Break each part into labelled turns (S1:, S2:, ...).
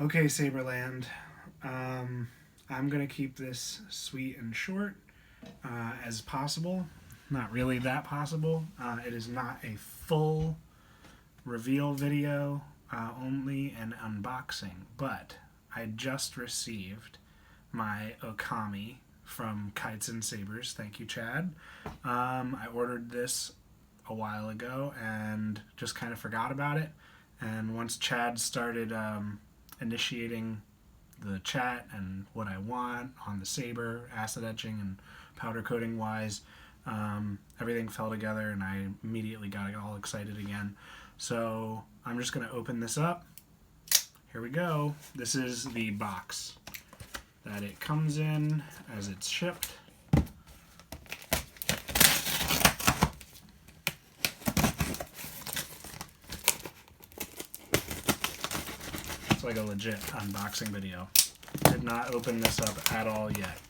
S1: Okay, Saberland. I'm going to keep this sweet and short as possible. Not really that possible. It is not a full reveal video, only an unboxing. But I just received my Okami from Kaizen Sabers. Thank you, Chad. I ordered this a while ago and just kind of forgot about it. And once Chad started initiating the chat and what I want on the Saber, acid etching and powder coating wise, everything fell together and I immediately got all excited again. So I'm just going to open this up. Here we go. This is the box that it comes in as it's shipped. It's like a legit unboxing video. Did not open this up at all yet.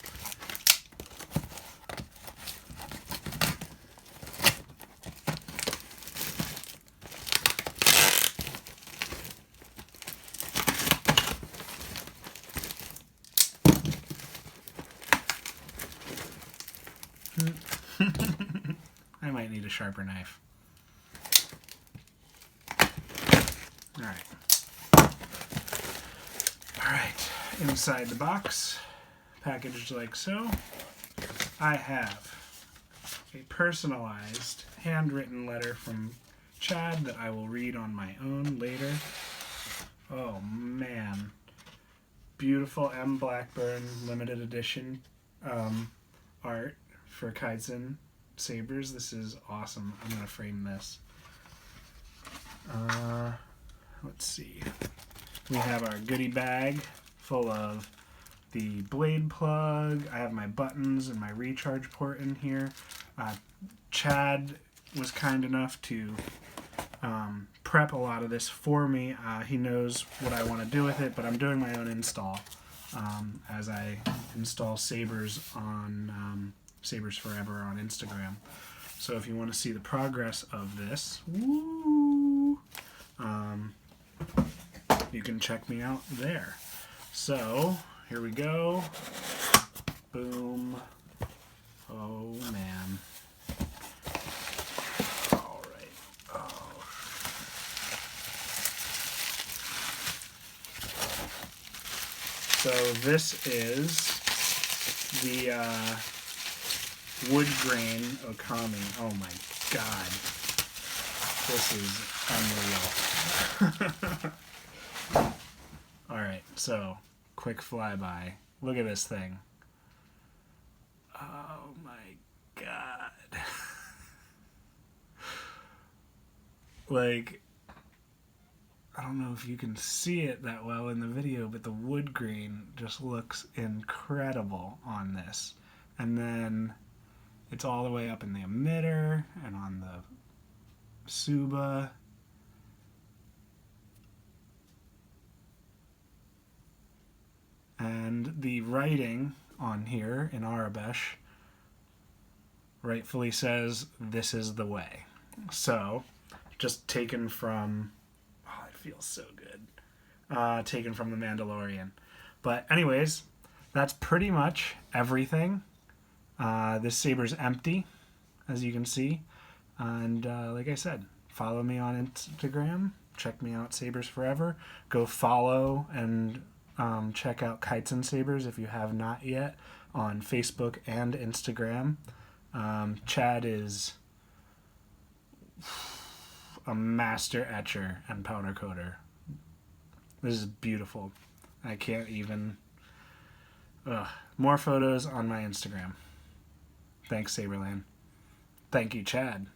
S1: I might need a sharper knife. Alright, inside the box, packaged like so, I have a personalized handwritten letter from Chad that I will read on my own later. Oh man, beautiful M. Blackburn limited edition art for Kaizen Sabers. This is awesome. I'm going to frame this. Let's see. We have our goodie bag full of the blade plug. I have my buttons and my recharge port in here. Chad was kind enough to prep a lot of this for me. He knows what I want to do with it, but I'm doing my own install as I install Sabers on Sabers Forever on Instagram. So if you want to see the progress of this, woo, you can check me out there. So here we go. Boom. Oh man. All right. Oh. So this is the wood grain Okami. Oh my god. This is unreal. Alright, so quick flyby. Look at this thing. Oh my god. Like, I don't know if you can see it that well in the video, but the wood grain just looks incredible on this. And then it's all the way up in the emitter and on the Suba. And the writing on here in Arabic rightfully says, "This is the way." So, just taken from, oh, it feels so good. Taken from The Mandalorian. But anyways, that's pretty much everything. This Saber's empty, as you can see. And like I said, follow me on Instagram. Check me out, Sabers Forever. Go follow and check out Kaizen Sabers if you have not yet on Facebook and Instagram. Chad is a master etcher and powder coater. This is beautiful. I can't even... More photos on my Instagram. Thanks, Saberland. Thank you, Chad.